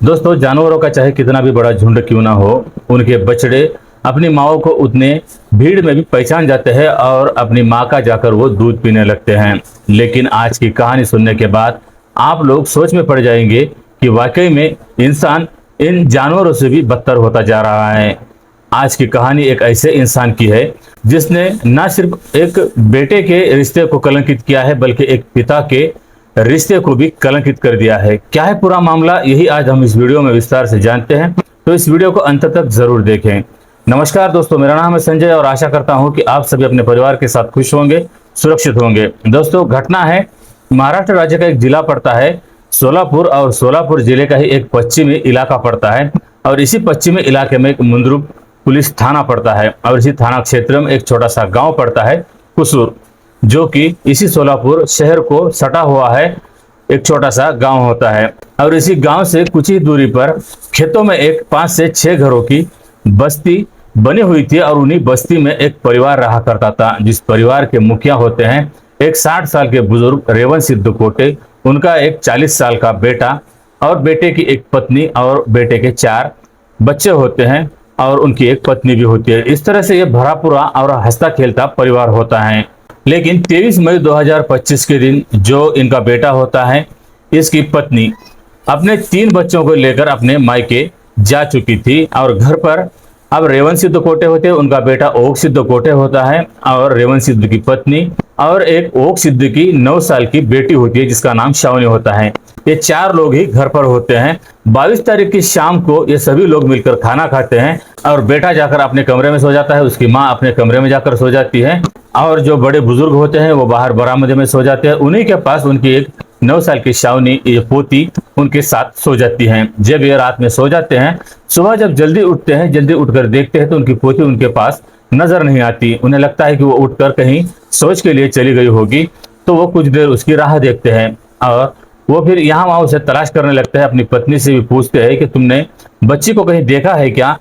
दोस्तों, जानवरों का चाहे कितना भी बड़ा झुंड क्यों ना हो, उनके बछड़े अपनी माओ को उतने भीड़ में भी पहचान जाते हैं और अपनी माँ का जाकर वो दूध पीने लगते हैं। लेकिन आज की कहानी सुनने के बाद आप लोग सोच में पड़ जाएंगे कि वाकई में इंसान इन जानवरों से भी बदतर होता जा रहा है। आज की कहानी एक ऐसे इंसान की है जिसने न सिर्फ एक बेटे के रिश्ते को कलंकित किया है, बल्कि एक पिता के रिश्ते को भी कलंकित कर दिया है। क्या है पूरा मामला, यही आज हम इस वीडियो में विस्तार से जानते हैं, तो इस वीडियो को अंत तक जरूर देखें। नमस्कार दोस्तों, मेरा नाम है संजय और आशा करता हूं कि आप सभी अपने परिवार के साथ खुश होंगे, सुरक्षित होंगे। दोस्तों, घटना है महाराष्ट्र राज्य का एक जिला पड़ता है सोलापुर, और सोलापुर जिले का ही एक पश्चिमी इलाका पड़ता है और इसी पश्चिमी इलाके में एक मुंद्रुप पुलिस थाना पड़ता है और इसी थाना क्षेत्र में एक छोटा सा गांव पड़ता है कुसूर, जो कि इसी सोलापुर शहर को सटा हुआ है। एक छोटा सा गांव होता है और इसी गांव से कुछ ही दूरी पर खेतों में एक 5 से 6 घरों की बस्ती बनी हुई थी और उन्हीं बस्ती में एक परिवार रहा करता था, जिस परिवार के मुखिया होते हैं एक 60 साल के बुजुर्ग रेवंत सिद्ध कोटे, उनका एक 40 साल का बेटा और बेटे की एक पत्नी और बेटे के 4 बच्चे होते हैं और उनकी एक पत्नी भी होती है। इस तरह से ये भरा पूरा और हंसता खेलता परिवार होता है। लेकिन 23 मई 2025 के दिन जो इनका बेटा होता है, इसकी पत्नी अपने 3 बच्चों को लेकर अपने मायके जा चुकी थी और घर पर अब रेवंत सिद्ध कोटे होते हैं, उनका बेटा ओक सिद्ध कोटे होता है और रेवंत सिद्ध की पत्नी और एक ओक सिद्ध की 9 साल की बेटी होती है जिसका नाम शावनी होता है। ये 4 लोग ही घर पर होते हैं। 22 तारीख की शाम को ये सभी लोग मिलकर खाना खाते हैं और बेटा जाकर अपने कमरे में सो जाता है, उसकी माँ अपने कमरे में जाकर सो जाती है और जो बड़े बुजुर्ग होते हैं वो बाहर बरामदे में सो जाते हैं। उन्हीं के पास उनकी एक 9 साल की शावनी, ये पोती, उनके साथ सो जाती हैं। जब ये रात में सो जाते हैं, सुबह जब जल्दी उठते हैं, जल्दी उठकर देखते हैं तो उनकी पोती उनके पास नजर नहीं आती। उन्हें लगता है कि वो उठकर कहीं सोच के लिए चली गई होगी, तो वो कुछ देर उसकी राह देखते हैं और वो फिर यहाँ वहां उसे तलाश करने लगते हैं। अपनी पत्नी से भी पूछते हैं कि तुमने बच्ची को कहीं देखा है क्या?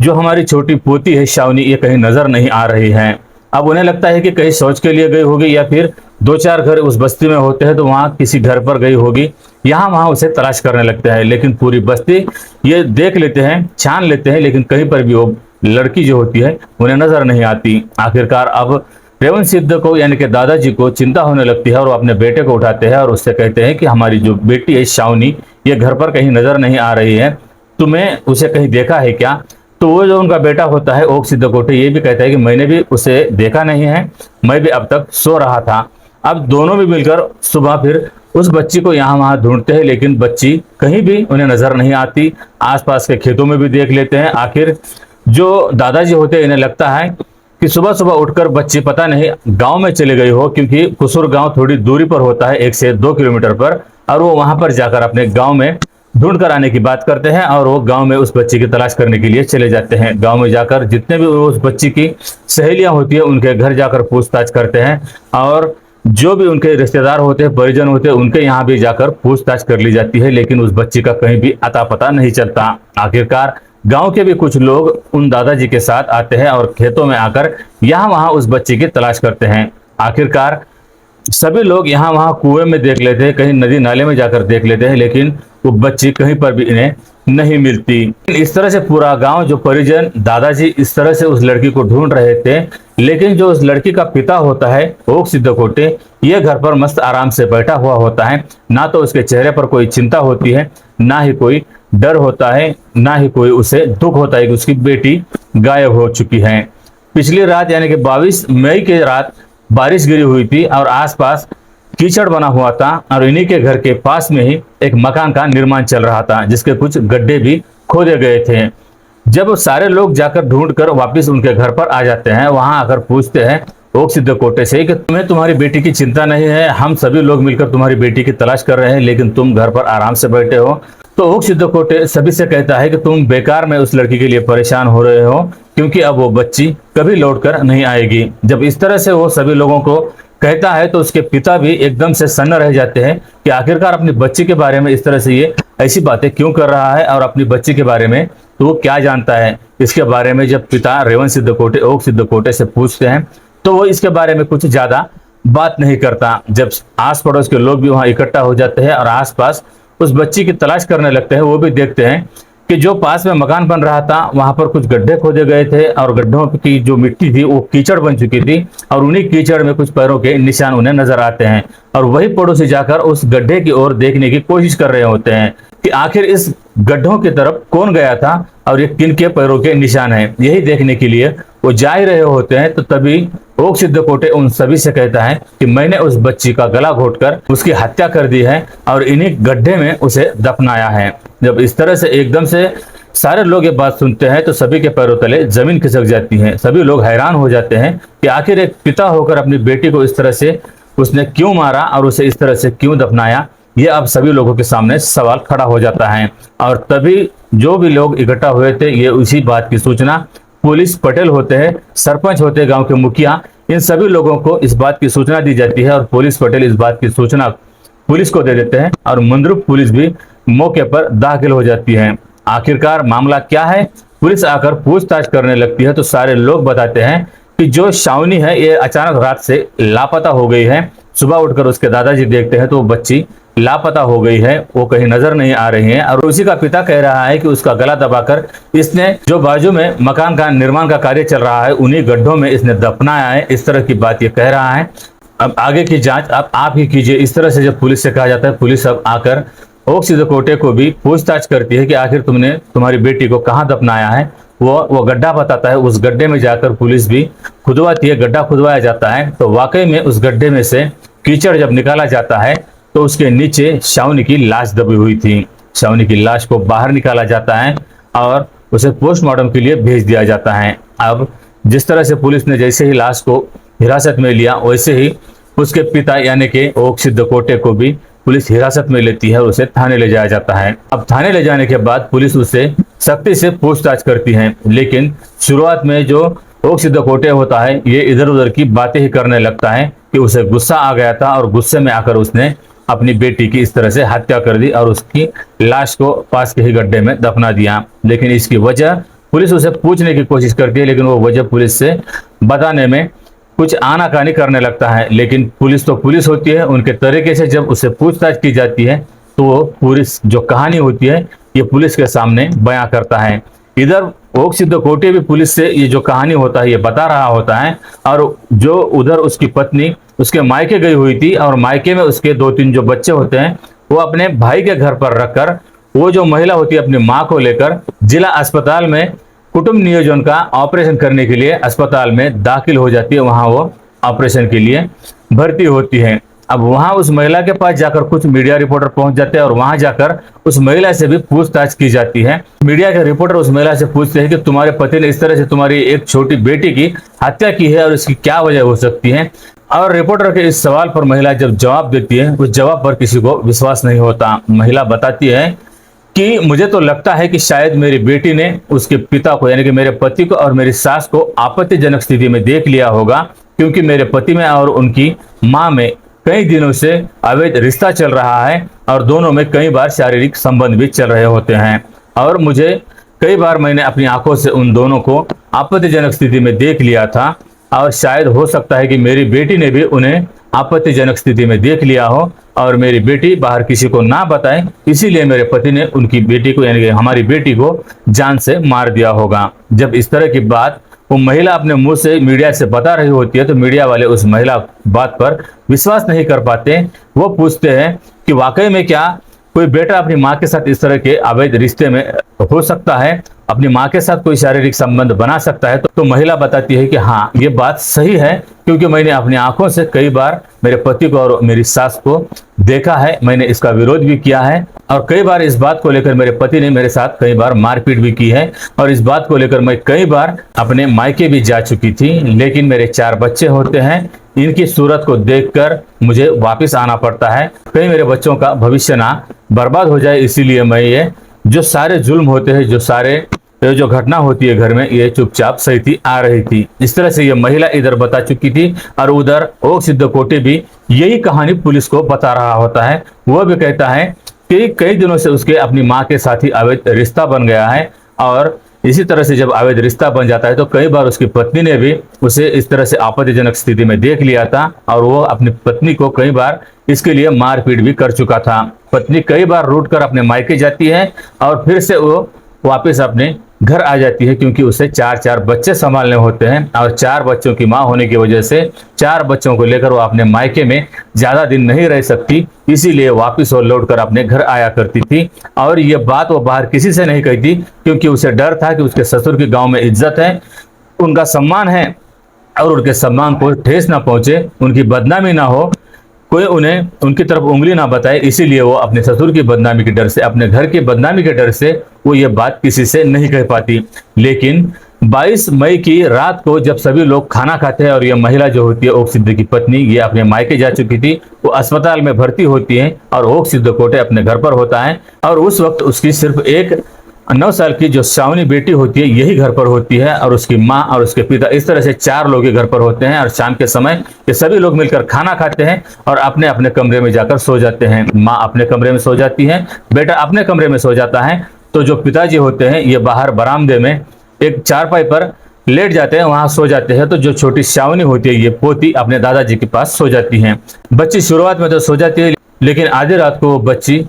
जो हमारी छोटी पोती है शावनी, ये कहीं नजर नहीं आ रही है। अब उन्हें लगता है कि कहीं शौच के लिए गई होगी या फिर 2-4 घर उस बस्ती में होते हैं तो वहां किसी घर पर गई होगी। यहाँ वहां उसे तलाश करने लगते हैं, लेकिन पूरी बस्ती ये देख लेते हैं, छान लेते हैं, लेकिन कहीं पर भी वो लड़की जो होती है उन्हें नजर नहीं आती। आखिरकार अब रेवंत सिद्ध को यानी कि दादाजी को चिंता होने लगती है और वो अपने बेटे को उठाते हैं और उससे कहते हैं कि हमारी जो बेटी है शावनी, ये घर पर कहीं नजर नहीं आ रही है, तुम्हें उसे कहीं देखा है क्या? तो वो जो उनका बेटा होता है ओक सिद्ध कोटे, ये भी कहता है कि मैंने भी उसे देखा नहीं है, मैं भी अब तक सो रहा था। अब दोनों भी मिलकर सुबह फिर उस बच्ची को यहाँ वहां ढूंढते हैं, लेकिन बच्ची कहीं भी उन्हें नजर नहीं आती। आसपास के खेतों में भी देख लेते हैं। आखिर जो दादाजी होते हैं, इन्हें लगता है कि सुबह सुबह उठकर बच्ची पता नहीं गांव में चले गई हो, क्योंकि कुसूर गांव थोड़ी दूरी पर होता है, 1 से 2 किलोमीटर पर, और वो वहां पर जाकर अपने गांव में ढूंढ कर आने की बात करते हैं और वो गांव में उस बच्ची की तलाश करने के लिए चले जाते हैं। गांव में जाकर जितने भी उस बच्ची की सहेलियां होती है उनके घर जाकर पूछताछ करते हैं और जो भी उनके रिश्तेदार होते हैं, परिजन होते हैं, उनके यहाँ भी जाकर पूछताछ कर ली जाती है, लेकिन उस बच्ची का कहीं भी अता पता नहीं चलता। आखिरकार गांव के भी कुछ लोग उन दादाजी के साथ आते हैं और खेतों में आकर यहाँ वहां उस बच्ची की तलाश करते हैं। आखिरकार सभी लोग यहाँ वहां कुएं में देख लेते हैं, कहीं नदी नाले में जाकर देख लेते हैं, लेकिन वो बच्ची कहीं पर भी इन्हें नहीं मिलती। इस तरह से पूरा गांव, जो परिजन, दादाजी इस तरह से उस लड़की को ढूंढ रहे थे, लेकिन जो उस लड़की का पिता होता है ओक सिद्ध कोटे, ये घर पर मस्त आराम से बैठा हुआ होता है। ना तो उसके चेहरे पर कोई चिंता होती है, ना ही कोई डर होता है, ना ही कोई उसे दुख होता है कि उसकी बेटी गायब हो चुकी है। पिछली रात यानी कि 22 मई की रात बारिश गिरी हुई थी और आसपास कीचड़ बना हुआ था और इन्हीं के घर के पास में ही एक मकान का निर्माण चल रहा था, जिसके कुछ गड्ढे भी खोदे गए थे। जब सारे लोग जाकर ढूंढकर वापस उनके घर पर आ जाते हैं, वहां आकर पूछते हैं ओक सिद्ध कोटे से कि तुम्हें तुम्हारी बेटी की चिंता नहीं है? हम सभी लोग मिलकर तुम्हारी बेटी की तलाश कर रहे हैं, लेकिन तुम घर पर आराम से बैठे हो। तो ओक सिद्ध कोटे सभी से कहता है कि तुम बेकार में उस लड़की के लिए परेशान हो रहे हो, क्योंकि अब वो बच्ची कभी लौटकर नहीं आएगी। जब इस तरह से वो सभी लोगों को कहता है तो उसके पिता भी एकदम से सन्न रह जाते हैं कि आखिरकार अपनी बच्ची के बारे में इस तरह से ये ऐसी बातें क्यों कर रहा है और अपनी बच्ची के बारे में तो वो क्या जानता है। इसके बारे में जब पिता रेवंत सिद्ध कोटे ओक सिद्ध कोटे से पूछते हैं तो वो इसके बारे में कुछ ज्यादा बात नहीं करता। जब आस पड़ोस के लोग भी वहां इकट्ठा हो जाते हैं और आसपास उस बच्ची की तलाश करने लगते हैं। वो भी देखते हैं कि जो पास में मकान बन रहा था वहां पर कुछ गड्ढे खोदे गए थे और गड्ढों की जो मिट्टी थी वो कीचड़ बन चुकी थी और उन्हीं कीचड़ में कुछ पैरों के निशान उन्हें नजर आते हैं। और वही पड़ोसी जाकर उस गड्ढे की ओर देखने की कोशिश कर रहे होते हैं कि आखिर इस गड्ढों की तरफ कौन गया था और ये किन के पैरों के निशान हैं। यही देखने के लिए वो जा ही रहे होते हैं। तो तभी ओक सिद्धकोटे उन सभी से कहता है कि मैंने उस बच्ची का गला घोटकर उसकी हत्या कर दी है और इन्हीं गड्ढे में उसे दफनाया है। जब इस तरह से एकदम से सारे लोग ये बात सुनते हैं तो सभी के पैरों तले जमीन खिसक जाती है। सभी लोग हैरान हो जाते हैं कि आखिर एक पिता होकर अपनी बेटी को इस तरह से उसने क्यों मारा और उसे इस तरह से क्यों दफनाया। ये अब सभी लोगों के सामने सवाल खड़ा हो जाता है। और तभी जो भी लोग इकट्ठा हुए थे ये उसी बात की सूचना पुलिस, पटेल होते हैं, सरपंच होते हैं, गांव के मुखिया, इन सभी लोगों को इस बात की सूचना दी जाती है और पुलिस, पटेल इस बात की सूचना पुलिस को दे देते हैं और मंद्रुप पुलिस भी मौके पर दाखिल हो जाती है। आखिरकार मामला क्या है, पुलिस आकर पूछताछ करने लगती है तो सारे लोग बताते हैं कि जो शावनी है ये अचानक रात से लापता हो गई है। सुबह उठकर उसके दादाजी देखते हैं तो वो बच्ची लापता हो गई है, वो कहीं नजर नहीं आ रही है। और उसी का पिता कह रहा है कि उसका गला दबाकर इसने जो बाजू में मकान का निर्माण का कार्य चल रहा है उन्हीं गड्ढों में इसने दफनाया है। इस तरह की बात ये कह रहा है। अब आगे की जांच अब आप ही कीजिए। इस तरह से जब पुलिस से कहा जाता है, पुलिस अब आकर ओक सिद्धकोटे को भी पूछताछ करती है कि आखिर तुमने तुम्हारी बेटी को कहाँ दफनाया है। वो गड्ढा बताता है। उस गड्ढे में जाकर पुलिस भी खुदवाती है। गड्ढा खुदवाया जाता है तो वाकई में उस गड्ढे में से कीचड़ जब निकाला जाता है तो उसके नीचे शावनी की लाश दबी हुई थी। शावनी की लाश को बाहर निकाला जाता है और उसे पोस्टमार्टम के लिए भेज दिया जाता है। अब जिस तरह से पुलिस ने जैसे ही लाश को हिरासत में लिया वैसे ही उसके पिता यानी कि ओक सिद्धकोटे को भी पुलिस हिरासत में लेती है और उसे थाने ले जाया जाता है। अब थाने ले जाने के बाद पुलिस उससे सख्ती से पूछताछ करती है, लेकिन शुरुआत में जो ओक सिद्धकोटे होता है ये इधर उधर की बातें ही करने लगता है कि उसे गुस्सा आ गया था और गुस्से में आकर उसने अपनी बेटी की इस तरह से हत्या कर दी और उसकी लाश को पास के ही गड्ढे में दफना दिया। लेकिन इसकी वजह पुलिस उसे पूछने की कोशिश करती है, लेकिन वो वजह पुलिस से बताने में कुछ आनाकानी करने लगता है। लेकिन पुलिस तो पुलिस होती है, उनके तरीके से जब उससे पूछताछ की जाती है तो वो पूरी जो कहानी होती है ये पुलिस के सामने बयां करता है। इधर ओक सिद्धकोटे भी पुलिस से ये जो कहानी होता है ये बता रहा होता है और जो उधर उसकी पत्नी उसके मायके गई हुई थी और मायके में उसके 2-3 जो बच्चे होते हैं वो अपने भाई के घर पर रखकर वो जो महिला होती है अपनी माँ को लेकर जिला अस्पताल में कुटुंब नियोजन का ऑपरेशन करने के लिए अस्पताल में दाखिल हो जाती है। वहां वो ऑपरेशन के लिए भर्ती होती है। अब वहां उस महिला के पास जाकर कुछ मीडिया रिपोर्टर पहुंच जाते हैं और वहां जाकर उस महिला से भी पूछताछ की जाती है। मीडिया के रिपोर्टर उस महिला से पूछते हैं कि तुम्हारे पति ने इस तरह से तुम्हारी एक छोटी बेटी की हत्या की है और इसकी क्या वजह हो सकती है। और रिपोर्टर के इस सवाल पर महिला जब जवाब देती है उस जवाब पर किसी को विश्वास नहीं होता। महिला बताती है कि मुझे तो लगता है कि शायद मेरी बेटी ने उसके पिता को यानी कि मेरे पति को और मेरी सास को आपत्तिजनक स्थिति में देख लिया होगा, क्योंकि मेरे पति में और उनकी मां में कई दिनों से अवैध रिश्ता चल रहा है और दोनों में कई बार शारीरिक संबंध भी चल रहे होते हैं। और मुझे कई बार मैंने अपनी आंखों से उन दोनों को आपत्तिजनक स्थिति में देख लिया था और शायद हो सकता है कि मेरी बेटी ने भी उन्हें आपत्तिजनक स्थिति में देख लिया हो और मेरी बेटी बाहर किसी को ना बताए, इसीलिए मेरे पति ने उनकी बेटी को यानी कि हमारी बेटी को जान से मार दिया होगा। जब इस तरह की बात वो महिला अपने मुंह से मीडिया से बता रही होती है तो मीडिया वाले उस महिला बात पर विश्वास नहीं कर पाते। वो पूछते हैं कि वाकई में क्या कोई बेटा अपनी माँ के साथ इस तरह के अवैध रिश्ते में हो सकता है, अपनी माँ के साथ कोई शारीरिक संबंध बना सकता है। तो महिला बताती है कि हाँ ये बात सही है, क्योंकि मैंने अपनी आंखों से कई बार मेरे पति को और मेरी सास को देखा है, मैंने इसका विरोध भी किया है और कई बार इस बात को लेकर मेरे पति ने मेरे साथ कई बार मारपीट भी की है और इस बात को लेकर मैं कई बार अपने मायके भी जा चुकी थी। लेकिन मेरे 4 बच्चे होते हैं, इनकी सूरत को देखकर मुझे वापस आना पड़ता है, कहीं मेरे बच्चों का भविष्य ना बर्बाद हो जाए, इसीलिए मैं ये जो सारे जुल्म होते हैं, जो सारे जो घटना होती है घर में, ये चुपचाप सहती आ रही थी। इस तरह से ये महिला इधर बता चुकी थी और उधर ओक सिद्धकोटे भी यही कहानी पुलिस को बता रहा होता है। वह भी कहता है कि कई दिनों से उसके अपनी माँ के साथ ही अवैध रिश्ता बन गया है और इसी तरह से जब अवैध रिश्ता बन जाता है तो कई बार उसकी पत्नी ने भी उसे इस तरह से आपत्तिजनक स्थिति में देख लिया था और वो अपनी पत्नी को कई बार इसके लिए मारपीट भी कर चुका था। पत्नी कई बार रूठ कर अपने मायके जाती है और फिर से वो वापस अपने घर आ जाती है, क्योंकि उसे 4 बच्चे संभालने होते हैं और 4 बच्चों की मां होने की वजह से 4 बच्चों को लेकर वो अपने मायके में ज्यादा दिन नहीं रह सकती, इसीलिए वापस वो लौट कर अपने घर आया करती थी। और ये बात वो बाहर किसी से नहीं कहती, क्योंकि उसे डर था कि उसके ससुर के गांव में इज्जत है, उनका सम्मान है और उनके सम्मान को ठेस ना पहुंचे, उनकी बदनामी ना हो, कोई उन्हें उनकी तरफ उंगली ना बताए, इसीलिए वो अपने ससुर की बदनामी के डर से, अपने घर की बदनामी के डर से वो ये बात किसी से नहीं कह पाती। लेकिन 22 मई की रात को जब सभी लोग खाना खाते हैं और ये महिला जो होती है ओक सिद्ध की पत्नी, ये अपने मायके जा चुकी थी, वो अस्पताल में भर्ती होती है और ओक सिद्ध कोटे अपने घर पर होता है और उस वक्त उसकी सिर्फ एक 9 साल की जो सावनी बेटी होती है यही घर पर होती है और उसकी माँ और उसके पिता, इस तरह से 4 लोग ही घर पर होते हैं। और शाम के समय ये सभी लोग मिलकर खाना खाते हैं और अपने अपने कमरे में जाकर सो जाते हैं। माँ अपने कमरे में सो जाती है, बेटा अपने कमरे में सो जाता है, तो जो पिताजी होते हैं ये बाहर बरामदे में एक चारपाई पर लेट जाते हैं, वहां सो जाते हैं। तो जो छोटी सावनी होती है ये पोती अपने दादाजी के पास सो जाती है। बच्ची शुरुआत में तो सो जाती है, लेकिन आधी रात को वो बच्ची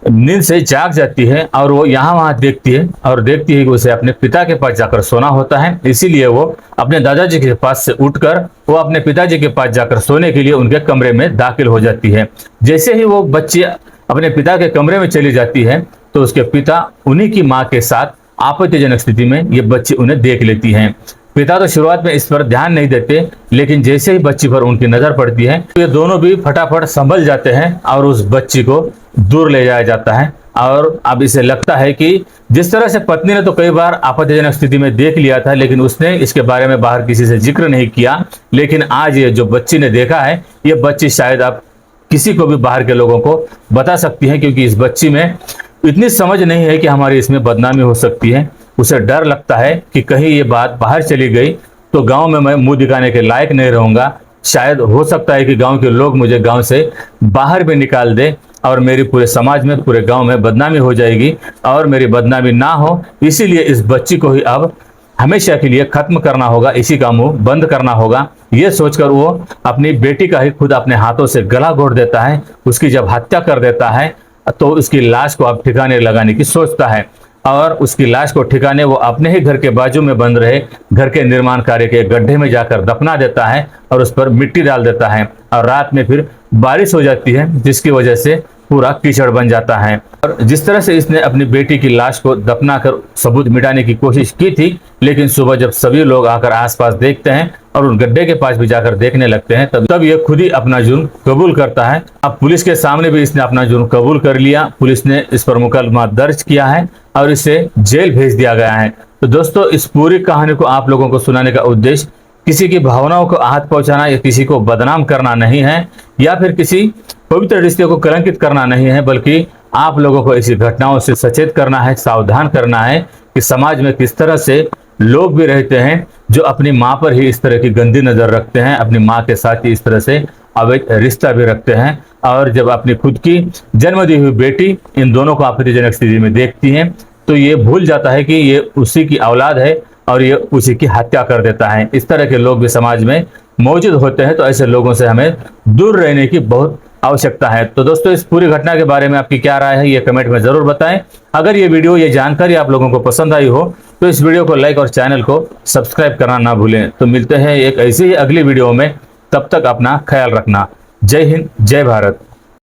नींद से जाग जाती है और वो यहाँ वहां देखती है और देखती है कि उसे अपने पिता के पास जाकर सोना होता है, इसीलिए वो अपने दादाजी के पास से उठकर वो अपने पिताजी के पास जाकर सोने के लिए उनके कमरे में दाखिल हो जाती है। जैसे ही वो बच्ची अपने पिता के कमरे में चली जाती है तो उसके पिता उन्हीं की माँ के साथ आपत्तिजनक स्थिति में ये बच्ची उन्हें देख लेती है। पिता तो शुरुआत में इस पर ध्यान नहीं देते, लेकिन जैसे ही बच्ची पर उनकी नजर पड़ती है तो ये दोनों भी फटाफट संभल जाते हैं और उस बच्ची को दूर ले जाया जाता है। और अब इसे लगता है कि जिस तरह से पत्नी ने तो कई बार आपत्तिजनक स्थिति में देख लिया था, लेकिन उसने इसके बारे में बाहर किसी से जिक्र नहीं किया, लेकिन आज ये जो बच्ची ने देखा है ये बच्ची शायद अब किसी को भी बाहर के लोगों को बता सकती है, क्योंकि इस बच्ची में इतनी समझ नहीं है कि हमारी इसमें बदनामी हो सकती है। उसे डर लगता है कि कहीं ये बात बाहर चली गई तो गांव में मैं मुंह दिखाने के लायक नहीं रहूंगा, शायद हो सकता है कि गांव के लोग मुझे गांव से बाहर भी निकाल दे और मेरी पूरे समाज में, पूरे गांव में बदनामी हो जाएगी और मेरी बदनामी ना हो, इसीलिए इस बच्ची को ही अब हमेशा के लिए खत्म करना होगा, इसी का मुंह बंद करना होगा। ये सोचकर वो अपनी बेटी का ही खुद अपने हाथों से गला घोट देता है। उसकी जब हत्या कर देता है तो उसकी लाश को अब ठिकाने लगाने की सोचता है और उसकी लाश को ठिकाने वो अपने ही घर के बाजू में बंद रहे घर के निर्माण कार्य के गड्ढे में जाकर दफना देता है और उस पर मिट्टी डाल देता है। और रात में फिर बारिश हो जाती है जिसकी वजह से पूरा कीचड़ बन जाता है। और जिस तरह से इसने अपनी बेटी की लाश को दफना कर सबूत मिटाने की कोशिश की थी, लेकिन सुबह जब सभी लोग आकर आसपास देखते हैं और उस गड्ढे के पास भी जाकर देखने लगते हैं, तब ये खुद ही अपना जुर्म कबूल करता है। अब पुलिस के सामने भी इसने अपना जुर्म कबूल कर लिया, पुलिस ने इस पर मुकदमा दर्ज किया है और इसे जेल भेज दिया गया है। तो दोस्तों, इस पूरी कहानी को आप लोगों को सुनाने का उद्देश्य किसी की भावनाओं को आहत पहुंचाना या किसी को बदनाम करना नहीं है या फिर किसी पवित्र रिश्ते को कलंकित करना नहीं है, बल्कि आप लोगों को ऐसी घटनाओं से सचेत करना है, सावधान करना है कि समाज में किस तरह से लोग भी रहते हैं जो अपनी माँ पर ही इस तरह की गंदी नजर रखते हैं, अपनी माँ के साथ ही इस तरह से अवैध रिश्ता भी रखते हैं। और जब अपनी खुद की जन्म दी हुई बेटी इन दोनों को आपत्तिजनक स्थिति में देखती है तो ये भूल जाता है कि ये उसी की औलाद है और ये उसी की हत्या कर देता है। इस तरह के लोग भी समाज में मौजूद होते हैं, तो ऐसे लोगों से हमें दूर रहने की बहुत आवश्यकता है। तो दोस्तों, इस पूरी घटना के बारे में आपकी क्या राय है ये कमेंट में जरूर बताएं। अगर ये वीडियो, ये जानकारी आप लोगों को पसंद आई हो तो इस वीडियो को लाइक और चैनल को सब्सक्राइब करना ना भूलें। तो मिलते हैं एक ऐसी ही अगली वीडियो में, तब तक अपना ख्याल रखना। जय हिंद, जय भारत।